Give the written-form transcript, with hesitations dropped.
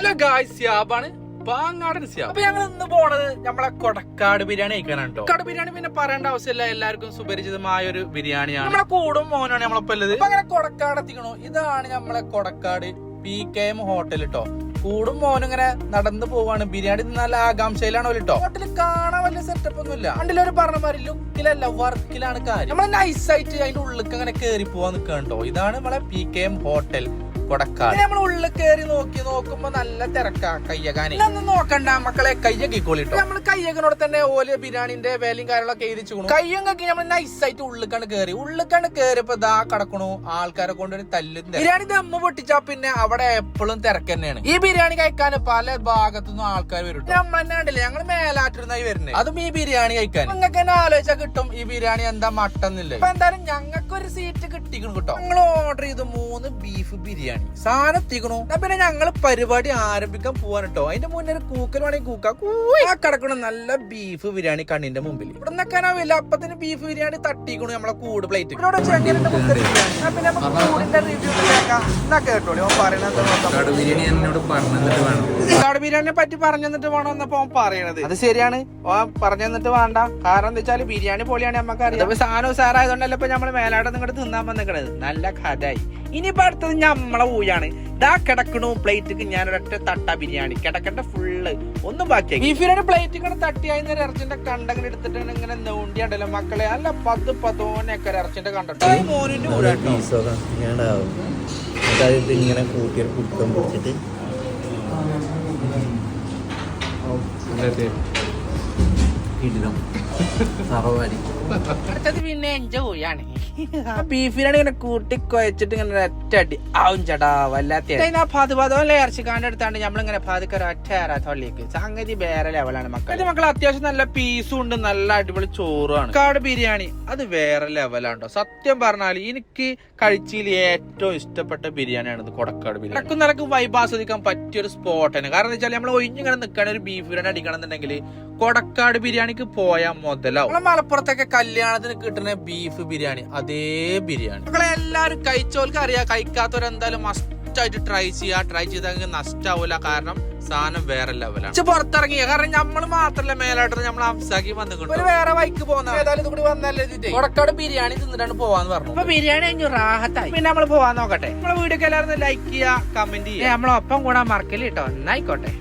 Hello guys, സ്യാബാണ് Pangadan സ്യാബ്. അപ്പൊ ഞങ്ങൾ ഇന്ന് പോണത് നമ്മളെ കൊടക്കാട് ബിരിയാണി കഴിക്കാനാണ് കേട്ടോ. കൊടക്കാട് ബിരിയാണി പിന്നെ പറയേണ്ട ആവശ്യമില്ല, എല്ലാവർക്കും സുപരിചിതമായ ഒരു ബിരിയാണിയാണ്. നമ്മളെ കൂടും മോനാണ് നമ്മളൊപ്പം ഉള്ളത്. അപ്പൊ അങ്ങനെ കൊടക്കാട് എത്തിക്കണു. ഇതാണ് നമ്മളെ കൊടക്കാട് PKM ഹോട്ടൽ കേട്ടോ. കൂടും മോനും ഇങ്ങനെ നടന്നു പോവാണ്. ബിരിയാണി നല്ല ആകാംക്ഷയിലാണ് കേട്ടോ. ഹോട്ടൽ കാണാൻ വലിയ സെറ്റപ്പ് ഒന്നും ഇല്ല. വണ്ടിലൊരു പറഞ്ഞ മാതിരി ലുക്കിലല്ല, വർക്കിലാണ് കാര്യം. നമ്മളെ നൈസായിട്ട് അതിന്റെ ഉള്ളിലേക്ക് അങ്ങനെ കേറി പോവാൻ നിൽക്കണം കേട്ടോ. ഇതാണ് നമ്മളെ PKM ഹോട്ടൽ കൊടക്കാട്. നമ്മൾ ഉള്ളിൽ കയറി നോക്കുമ്പോ നല്ല തിരക്കാ. കയ്യകാനെ ഒന്നും നോക്കണ്ട മക്കളെ, കയ്യക്കിക്കോളിട്ടോ. നമ്മള് കയ്യകനോട് തന്നെ ഓല ബിരിയാണിന്റെ വേലയും കാര്യങ്ങളൊക്കെ എഴുതിച്ചു. കയ്യങ്ങി നമ്മൾ നൈസായിട്ട് ഉള്ളിക്കാണ് കേറിയപ്പോ ദാ കിടക്കണു. ആൾക്കാരെ കൊണ്ട് തല്ലുന്ന ബിരിയാണി ദമ്മ് പൊട്ടിച്ചാ പിന്നെ അവിടെ എപ്പോഴും തിരക്ക് തന്നെയാണ്. ഈ ബിരിയാണി കഴിക്കാൻ പല ഭാഗത്തുനിന്നും ആൾക്കാർ വരും. നമ്മൾ തന്നെ കണ്ടില്ലേ, ഞങ്ങൾ മേലാറ്റിരുന്നായി വരുന്നത്. അതും ഈ ബിരിയാണി കഴിക്കാൻ. നിങ്ങൾക്ക് തന്നെ ആലോചിച്ചാൽ കിട്ടും ഈ ബിരിയാണി എന്താ മട്ടന്നില്ല. അപ്പൊ എന്തായാലും ഞങ്ങൾക്ക് ഒരു സീറ്റ് കിട്ടിക്കണം കേട്ടോ. ഞങ്ങൾ ഓർഡർ ചെയ്ത് 3 ബീഫ് ബിരിയാണി സാധനം എത്തിക്കണു. പിന്നെ ഞങ്ങള് പരിപാടി ആരംഭിക്കാൻ പോവാൻ കേട്ടോ. അതിന്റെ മുന്നേ ഒരു കൂക്കൽ വേണമെങ്കിൽ കൂക്ക കിടക്കണം. നല്ല ബീഫ് ബിരിയാണി കണ്ണിന്റെ മുമ്പിൽ. ഇവിടെ നിൽക്കാനാവില്ല, അപ്പത്തിന് ബീഫ് ബിരിയാണി തട്ടിക്കണു നമ്മളെ കൂട് പ്ലേറ്റ്. പിന്നെ കൂടിന്റെ റിവ്യൂ കേട്ടോളൂ. കാട് ബിരിയാണിയെ പറ്റി പറഞ്ഞു തന്നിട്ട് വേണം എന്നപ്പോ പറയണത്. അത് ശരിയാണ്, പറഞ്ഞു തന്നിട്ട് വേണ്ട. കാരണം എന്താ വെച്ചാല് ബിരിയാണി പൊളിയാണ് നമുക്ക് അറിയാം. സാധനം സാറായതുകൊണ്ടല്ല ഇപ്പൊ നമ്മള് മേലാടെ നിങ്ങടെ തിന്നാൻ വന്നിക്കണത്. നല്ല കഥായി. ഇനിയിപ്പോ അടുത്തത് നമ്മളെ ഊയാണ്. ഇതാ കിടക്കണു പ്ലേറ്റ്. ഞാനൊരൊറ്റ തട്ട ബിരിയാണി കിടക്കണ്ട ഫുള്ള് ഒന്നും ബാക്കിയായി. ബീഫ് ബിരിയാണി പ്ലേറ്റ് ഇങ്ങനെ തട്ടിയായി ഇറച്ചിന്റെ കണ്ടങ്ങനെ എടുത്തിട്ട് ഇങ്ങനെ നോണ്ടിയാണ്ടല്ലോ മക്കളെ. നല്ല 10-15 ഇറച്ചിന്റെ കണ്ടിട്ട് മോനിന്റെ കൂടെ ഇങ്ങനെ കൂട്ടിയൊരു കുട്ടം പിടിച്ചിട്ട് അടുത്തത് പിന്നെ എന്റെ ഊയാണ്. ബീഫ് ബിരിയാണി ഇങ്ങനെ കൂട്ടി കുഴച്ചിട്ട് ഇങ്ങനെ ഒറ്റ അടി ആവും ചേട്ടാ വല്ലാത്ത. പതുപതോലെ ഇറച്ചിക്കാണ്ട് എടുത്താണ്ട് നമ്മളിങ്ങനെ പതുക്കെ ഒറ്റ സംഗതി വേറെ ലെവലാണ് മക്കൾ. അത്യാവശ്യം നല്ല പീസും ഉണ്ട്, നല്ല അടിപൊളി ചോറുമാണ്. കാട് ബിരിയാണി അത് വേറെ ലെവലാണ്ടോ. സത്യം പറഞ്ഞാൽ എനിക്ക് കഴിച്ചതിൽ ഏറ്റവും ഇഷ്ടപ്പെട്ട ബിരിയാണിയാണ് ഇത് കൊടക്കാട് ബിരിയാണി. ഇടക്കും നിലക്ക് വൈബ് ആസ്വദിക്കാൻ പറ്റിയൊരു സ്പോട്ടാണ്. കാരണം എന്താ വെച്ചാൽ നമ്മൾ ഒഴിഞ്ഞിങ്ങനെ നിൽക്കുകയാണ് ഒരു ബീഫ് ബിരിയാണി അടിക്കണം എന്നുണ്ടെങ്കിൽ കൊടക്കാട് ബിരിയാണിക്ക് പോയാൽ മുതലാവും. നമ്മളെ മലപ്പുറത്തൊക്കെ കല്യാണത്തിന് കിട്ടുന്ന ബീഫ് ബിരിയാണി അതേ ബിരിയാണി മക്കളെ എല്ലാരും കഴിച്ചോൽക്ക് അറിയാം. കഴിക്കാത്തവരെന്തായാലും മസ്റ്റായിട്ട് ട്രൈ ചെയ്താൽ നഷ്ടാവൂല. കാരണം സാധനം വേറെ ലെവലാണ്. പുറത്തിറങ്ങിയ കാരണം നമ്മള് മാത്രല്ല മേലായിട്ട് നമ്മൾ അംസാക്കി വന്നിട്ടുണ്ട്. ഒരു വേറെ വൈക്ക് പോകുന്ന ഏതായാലും ഇത് കൂടി വന്നല്ലേ കൊടക്കാട് ബിരിയാണി തിന്നിട്ടാണ് പോവാന്ന് പറഞ്ഞു. അപ്പൊ ബിരിയാണി കഴിഞ്ഞു റാഹത്തായി. പിന്നെ നമ്മള് പോവാൻ നോക്കട്ടെ. നമ്മളെ വീഡിയോ എല്ലാവരും ലൈക്ക് ചെയ്യുക, കമന്റ് ചെയ്യുക, നമ്മളൊപ്പം കൂടാൻ മറക്കല് കേട്ടോ. എന്നായിക്കോട്ടെ.